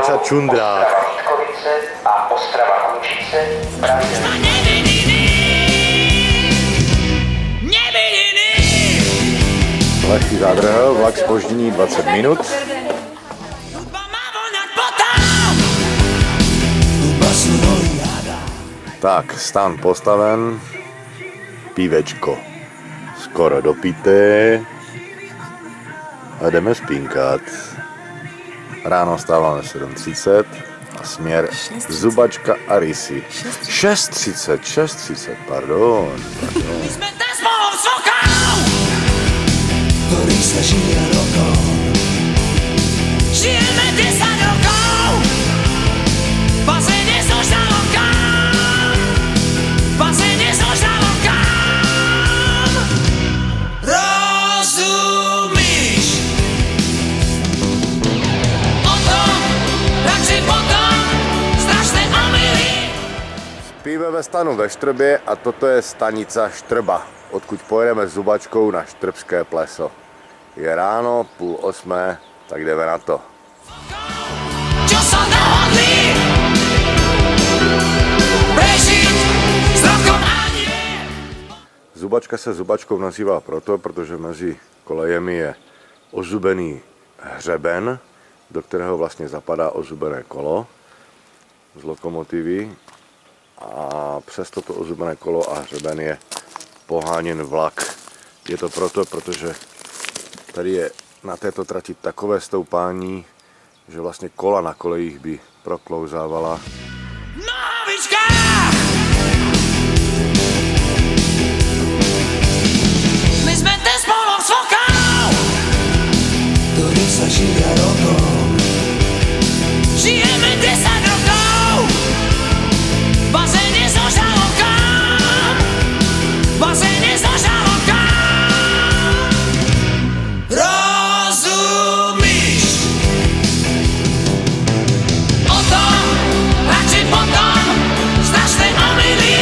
Stanice Čundrák. Vítkovice a Ostrava Končice pravidelně. Lehký zádrhel, vlak zpoždění 20 minut. Tak, stan postaven, pívečko skoro dopité a jdeme spínkat. Ráno stáváme 7:30 a směr Zubačka a Rysy. 6:30, pardon. Ktorý sa žije rokom. Žijeme 10 rokov, bazéne so žalokám, bazéne so žalokám. Rozumíš? O tom, radšej potom, strašné omily. Spíme ve stanu ve Štrbě a toto je stanica Štrba, odkud pojedeme s Zubačkou na Štrbské pleso. Je ráno, 7:30, tak jdeme na to. Čo sa dohodli? Prežiť s rokom a nie. Zubačka se Zubačkou nazývá proto, protože mezi kolejemi je ozubený hřeben, do kterého vlastně zapadá ozubené kolo z lokomotivy a přes toto ozubené kolo a hřeben je poháněn vlak. Je to proto, protože tady je na této trati takové stoupání, že vlastně kola na kolejích by proklouzávala. Nohavička! My sme ten spolom s vokou, ktorý sa žije rokom. Žijeme 10 rokov, bazéne so žalokám, bazéne so žalokám. Rozumíš? O tom, radšej potom, strašné omily.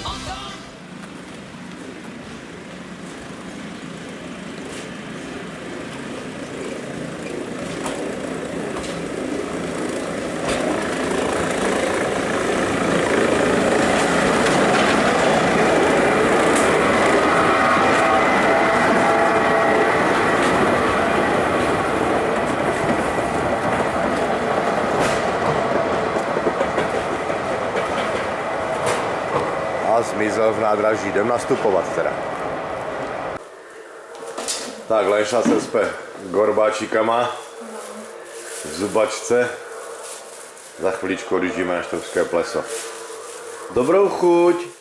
O tom. A zmizel v nádraží, jdem nastupovat teda. Tak, Lenša se spe gorbáčikama v Zubačce. Za chviličku odjíždíme na Štrbské pleso. Dobrou chuť!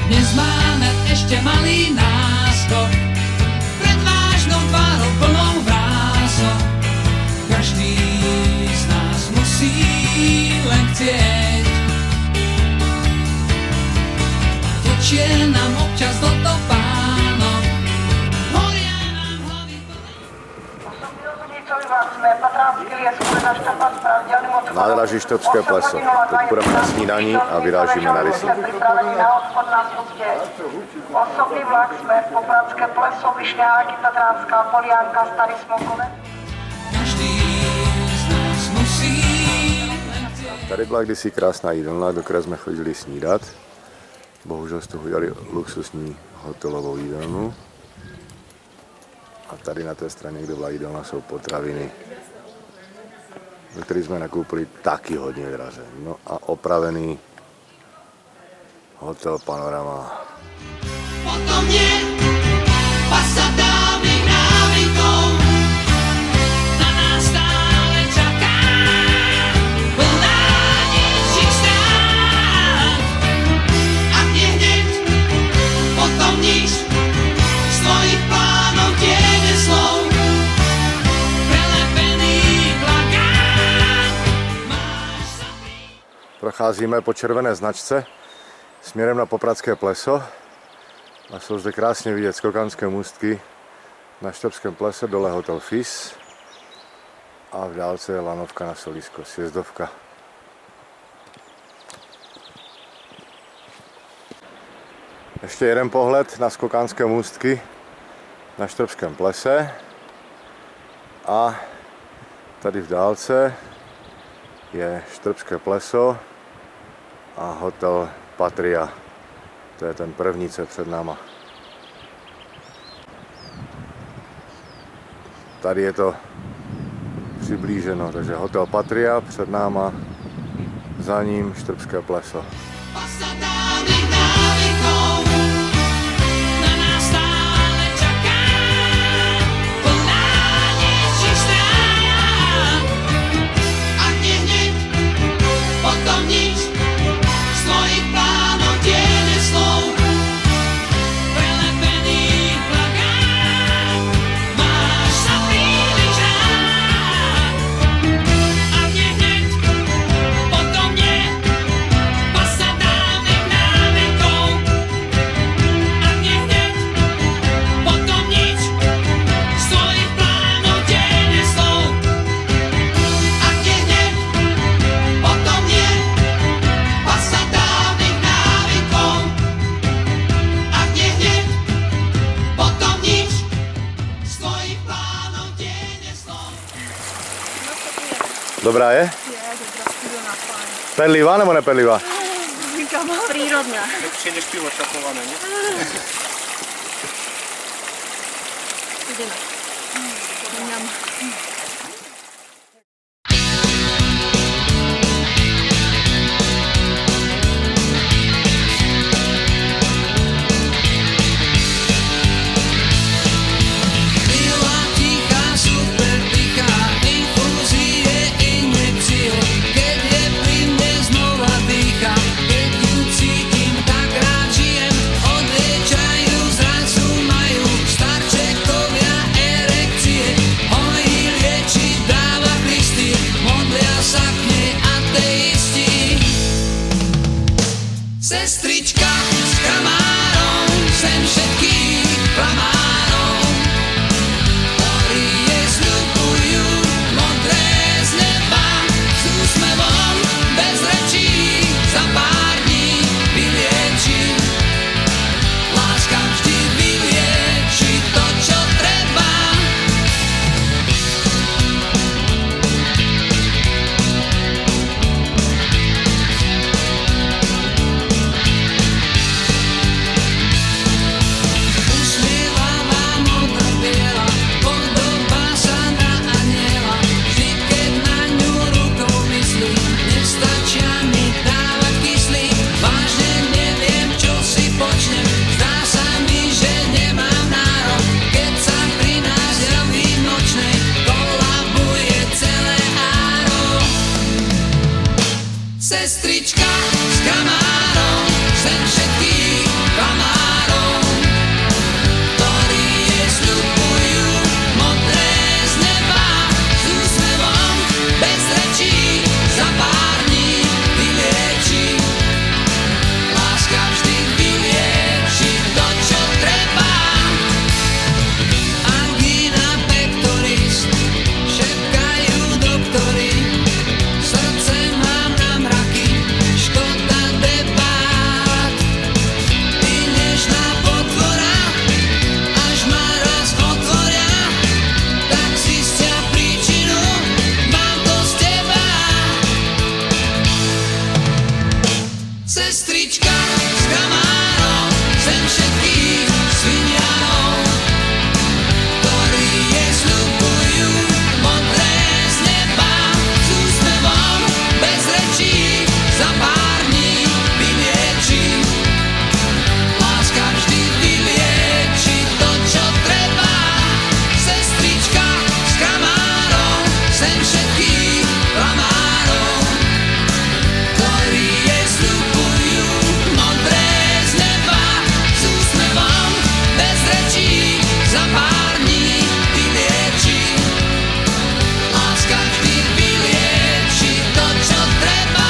Dnes máme ešte malý náskok, pred vážnou tvárou plnou vrások. Každý z nás musí len chcieť. Tečie nám občas do topánok, horia nám hlavy plné. Nádraží Štrbské pleso. Teď půjdeme na snídaní a vyrážíme na Rysy. Osobný vlak jsme Popradské pleso, Vyšňáky, Tatranská Polianka, Starý Smokovec. Každý z nás musí len chcieť. Tady byla kdysi krásná jídelna, do které jsme chodili snídat. Bohužel z toho udělali luxusní hotelovou jídelnu. A tady na té straně, kde byla jídelna, jsou potraviny, do kterých jsme nakoupili taky hodně draze. No a opravený hotel Panorama. Potom nie, pasadávnych návykov, na nás stále čaká plná ničích strán. A nie hneď, potom nič, z tvojich plánov tiene slov, prelepený plakát. procházíme po červené značce směrem na Popradské pleso a jsou zde krásně vidět skokanské můstky na Štrbském plese, dole hotel FIS a v dálce je lanovka na Solísko, sjezdovka. Ještě jeden pohled na skokanské můstky na Štrbském plese a tady v dálce je Štrbské pleso a hotel Patria. To je ten první, co je před náma. Tady je to přiblíženo, takže hotel Patria před náma, za ním Štrbské pleso. Pasa dávnych návykov na nás stále čaká, plná ničích strán. Ak nie hneď, potom nič, z tvojich plánov tiene slov, prelepený plakát, máš sa príliš rád. Ak nie hneď, potom nie, pasa dávnych návykov. Ak nie hneď, potom nič, z tvojich plánov tiene slov. Ak nie hneď, potom nie, pasa dávnych návykov. Ak nie hneď, potom nič, z tvojich plánov tiene slov. Dobrá je? Je, dobrá studená, fajn. Perlivá nebo neperlivá? Prírodná. Lepšie než pivo čapované, nie? Studená. Mňam. Milá, tichá, super tichá, infúzie, injekcie, keď je pri mne znova dýcha, keď ju cítim, tak rád žijem, odliečajú, zrazu majú starčekovia erekcie, hojí, lieči, dáva Kristy, modlia sa k nej ateisti. Sestrička s kamárom, sem všetkých klamárov, ktorí jej sľubujú modré z neba, s úsmevom bez rečí, za pár dní vylieči. Láska vždy vylieči to, čo treba. Usmievala modrá biela, podobá sa na aniela, vždy keď na ňu rukou myslím, nestačia mi dávať kyslík, vážne neviem, čo si počnem, zdá sa mi, že nemám nárok, keď sa pri nás javí nočnej, kolabuje celé áro. Sestrička s kamárom, sem všetkých klamárov, ktorí jej sľubujú modré z neba, s úsmevom bez rečí, za pár dní vylieči. Láska vždy vylieči to, čo treba. Angína, pektoris, šepkajú doktori, srdce mám na mraky, škoda debát. Ty nežná potvora, až ma raz otvoria, tak zistia príčinu, mám to z teba. Sestrička s kamárom, sem všetkých svinianov, ktorí jej sľubujú modré z neba, s úsmevom bez rečí, za pár dní vylieči. Láska vždy vylieči to, čo treba. Sestrička s kamárom, sem všetkých klamárov, ktorí jej sľubujú modré z neba, s úsmevom bez rečí, za pár dní vylieči. Láska vždy vylieči to, čo treba.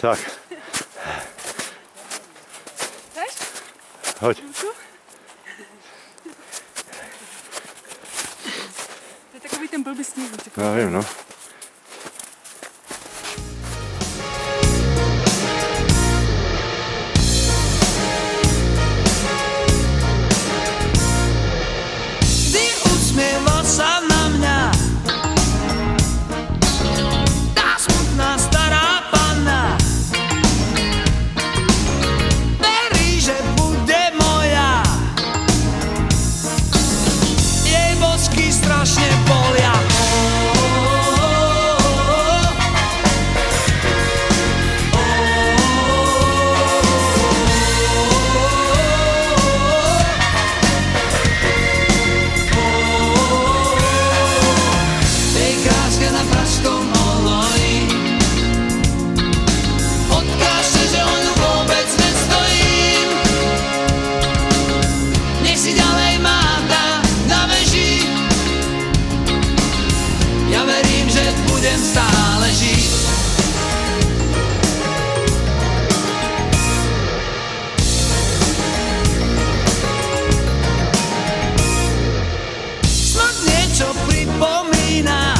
Tak, Chceš? hoď. To je takový ten blbý sníh. Já vím, no. Vždy usmieval sa na mňa tá smutná stará panna. Verí, že bude moja, jej bosky strašne bolia. Tej kráske na pražskom oloji odkáže, že o ňu vôbec nestojím. Nech si ďalej máta na veži, ja verím, že budem stále žiť. Smrť niečo pripomína,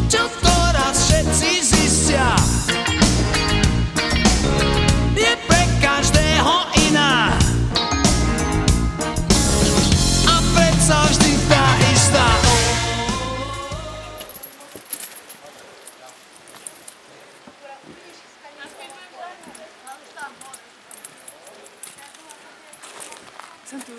čo to raz všetci zistia. Je pre každého iná a predsa vždy tá istá. Jsem tu.